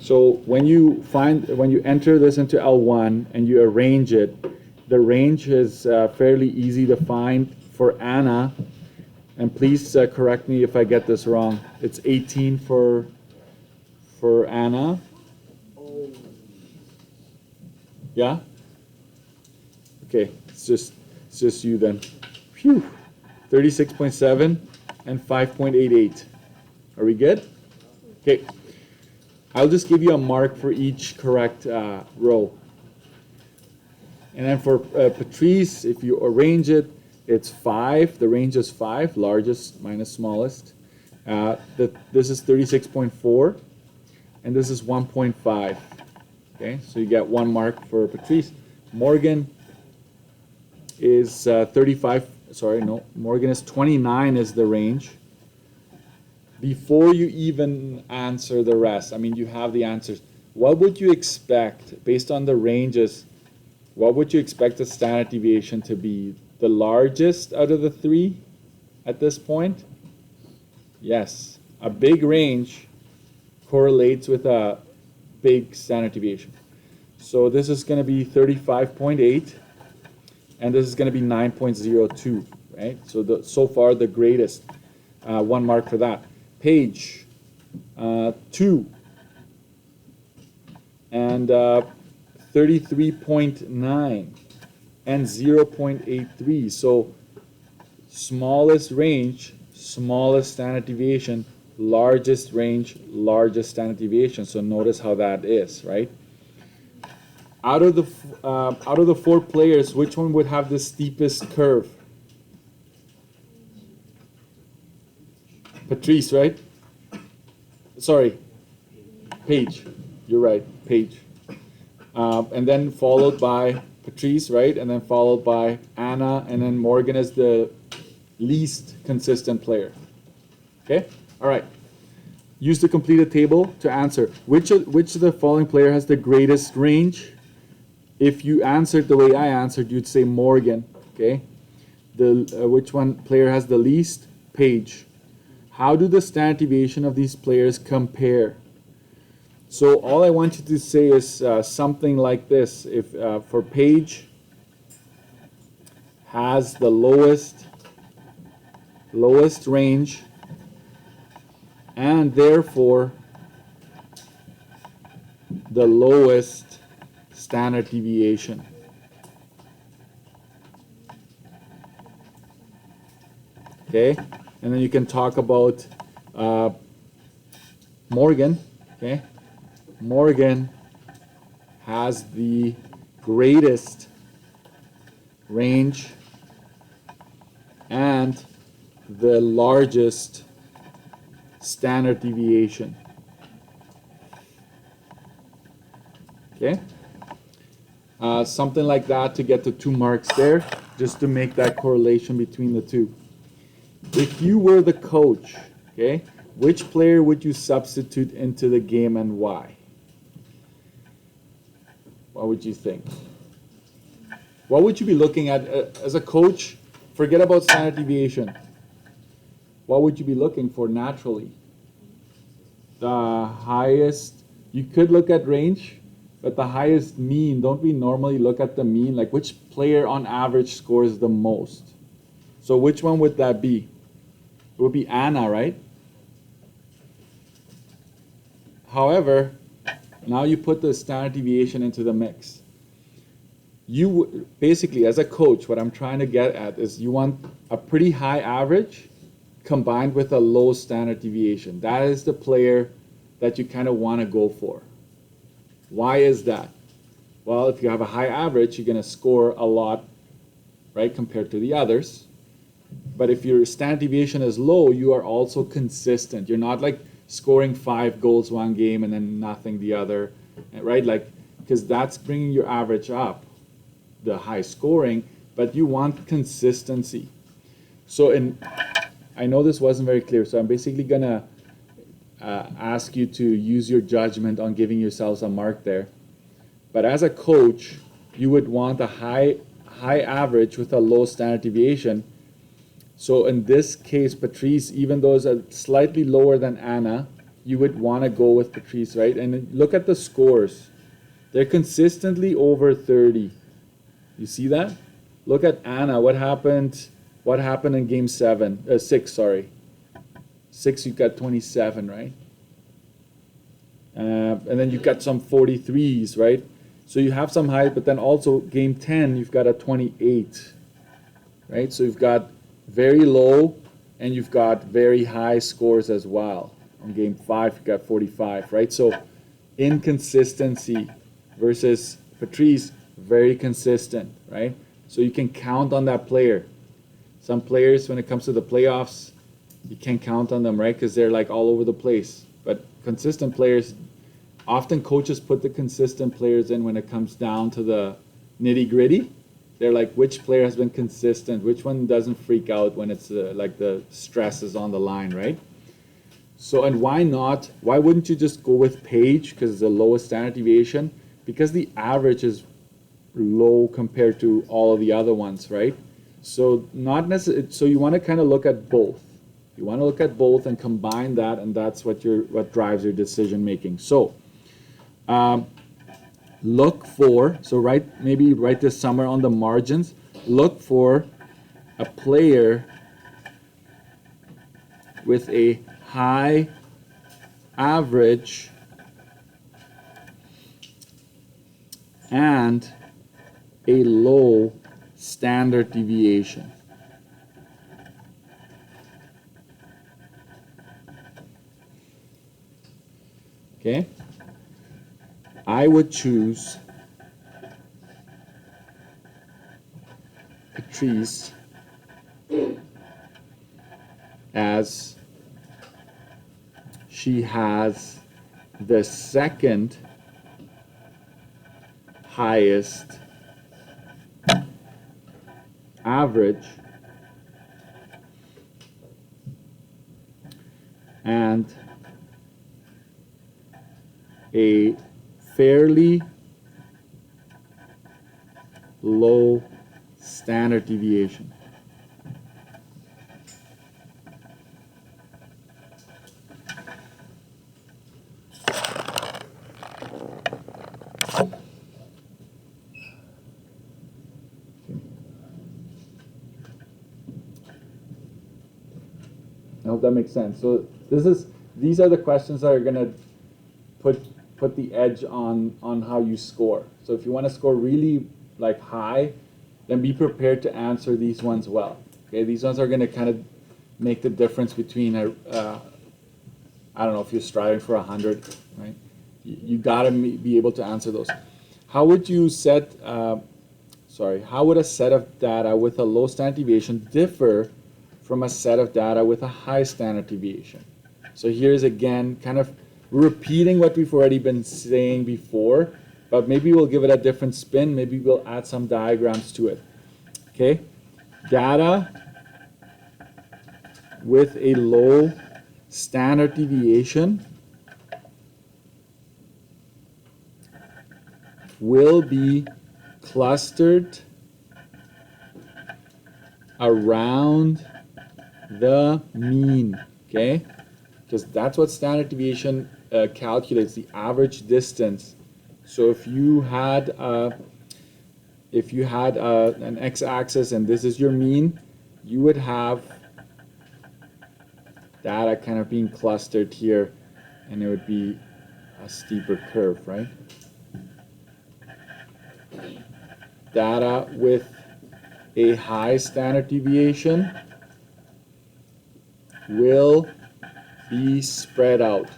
So when you enter this into L1 and you arrange it, the range is fairly easy to find for Anna. And please correct me if I get this wrong. It's 18 for Anna. Yeah? Okay, it's just you then. Phew. 36.7 and 5.88. Are we good? Okay. I'll just give you a mark for each correct row. And then for Patrice, if you arrange it, it's 5. The range is 5, largest minus smallest. This is 36.4, and this is 1.5. Okay, so you get 1 mark for Patrice. Morgan is 35. Sorry, no. Morgan is 29 is the range. Before you even answer the rest, I mean, you have the answers. What would you expect, based on the ranges, what would you expect the standard deviation to be? The largest out of the 3 at this point? Yes, a big range correlates with a big standard deviation. So this is going to be 35.8, and this is going to be 9.02, right? So so far the greatest. 1 mark for that. Page 2 and 33.9 and 0.83. So smallest range, smallest standard deviation, largest range, largest standard deviation. So notice how that is, right? Out of the 4 players, which one would have the steepest curve? Patrice, right? Sorry, Paige. You're right, Paige. And then followed by Patrice, right? And then followed by Anna, and then Morgan is the least consistent player. Okay? All right. Use the completed table to answer. Which of the following player has the greatest range? If you answered the way I answered, you'd say Morgan. Okay? Which one player has the least? Paige. How do the standard deviation of these players compare? So all I want you to say is something like this. If for Paige has the lowest range, and therefore the lowest standard deviation. Okay? And then you can talk about Morgan. Okay? Morgan has the greatest range and the largest standard deviation. Okay? Something like that to get to 2 marks there, just to make that correlation between the two. If you were the coach, okay, which player would you substitute into the game and why? What would you think? What would you be looking at as a coach? Forget about standard deviation. What would you be looking for naturally? The highest, you could look at range, but the highest mean, don't we normally look at the mean? Like which player on average scores the most? So which one would that be? It would be Anna, right? However, now you put the standard deviation into the mix. You basically, as a coach, what I'm trying to get at is you want a pretty high average combined with a low standard deviation. That is the player that you kind of want to go for. Why is that? Well, if you have a high average, you're going to score a lot, right, compared to the others. But if your standard deviation is low, you are also consistent. You're not like scoring 5 goals one game and then nothing the other, right? Like, because that's bringing your average up, the high scoring, but you want consistency. So I know this wasn't very clear, so I'm basically gonna ask you to use your judgment on giving yourselves a mark there. But as a coach, you would want a high average with a low standard deviation. So in this case, Patrice, even though it's slightly lower than Anna, you would want to go with Patrice, right? And look at the scores. They're consistently over 30. You see that? Look at Anna. What happened? What happened in game 6, sorry. 6, you got 27, right? And then you've got some 43s, right? So you have some high, but then also game 10, you've got a 28, right? So you've got very low and you've got very high scores as well. On game 5, you've got 45, right? So inconsistency versus Patrice, very consistent, right? So you can count on that player. Some players, when it comes to the playoffs, you can't count on them, right? Because they're like all over the place. But consistent players, often coaches put the consistent players in when it comes down to the nitty gritty. They're like, which player has been consistent? Which one doesn't freak out when it's like the stress is on the line, right? So, and why not? Why wouldn't you just go with Paige because it's the lowest standard deviation? Because the average is low compared to all of the other ones, right? So not necessarily. So you want to kind of look at both. You want to look at both and combine that, and that's what drives your decision making. So look for, maybe write this somewhere on the margins. Look for a player with a high average and a low standard deviation. Okay? I would choose Patrice as she has the second highest average and a fairly low standard deviation. I hope that makes sense. So these are the questions that are going to put the edge on how you score. So if you want to score really like high, then be prepared to answer these ones well. Okay, these ones are going to kind of make the difference between I don't know if you're striving for 100, right? You got to be able to answer those. How would you how would a set of data with a low standard deviation differ from a set of data with a high standard deviation? So here's again kind of repeating what we've already been saying before, but maybe we'll give it a different spin. Maybe we'll add some diagrams to it. Okay, data with a low standard deviation will be clustered around the mean, okay? Because that's what standard deviation calculates, the average distance. So if you had an x-axis and this is your mean, you would have data kind of being clustered here, and it would be a steeper curve, right? Data with a high standard deviation will be spread out.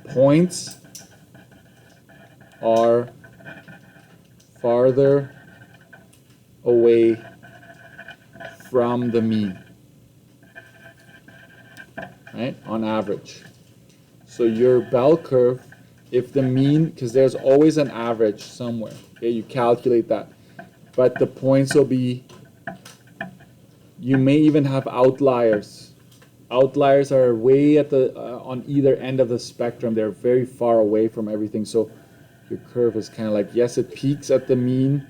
Points are farther away from the mean, right, on average. So your bell curve, if the mean, because there's always an average somewhere, okay, you calculate that. But the points will be, you may even have outliers. Outliers are way at the on either end of the spectrum. They're very far away from everything. So your curve is kind of like, yes, it peaks at the mean,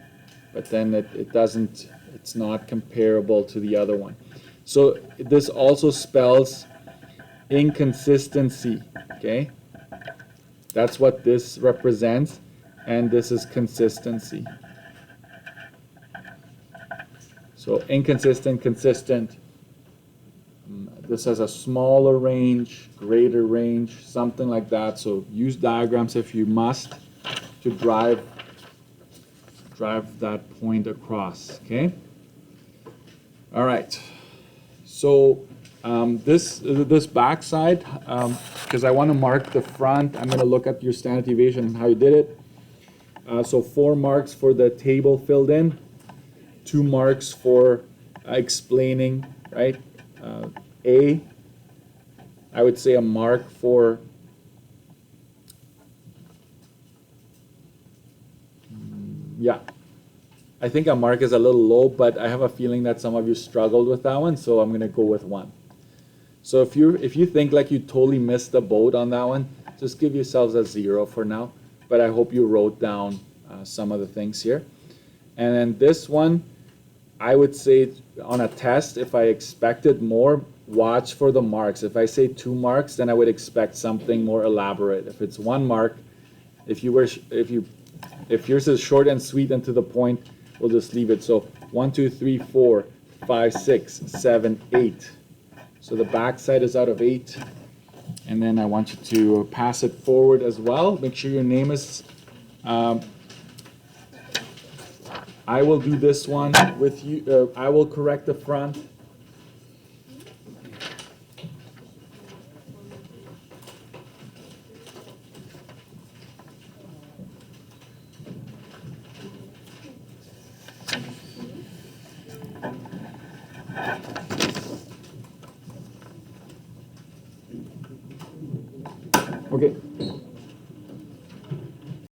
but then it doesn't, it's not comparable to the other one. So this also spells inconsistency, okay? That's what this represents, and this is consistency. So inconsistent, consistent. This has a smaller range, greater range, something like that. So use diagrams if you must to drive that point across, okay? All right. So this back side, because I want to mark the front, I'm going to look at your standard deviation and how you did it. So 4 marks for the table filled in, 2 marks for explaining, right? I would say a mark for yeah. I think a mark is a little low, but I have a feeling that some of you struggled with that one, so I'm gonna go with 1. So if you think like you totally missed the boat on that one, just give yourselves a 0 for now. But I hope you wrote down some of the things here. And then this one, I would say on a test, if I expected more, watch for the marks. If I say 2 marks, then I would expect something more elaborate. If it's 1 mark, if yours is short and sweet and to the point, we'll just leave it. So 1, 2, 3, 4, 5, 6, 7, 8. So the back side is out of 8. And then I want you to pass it forward as well. Make sure your name is I will do this one with you. I will correct the front. Okay,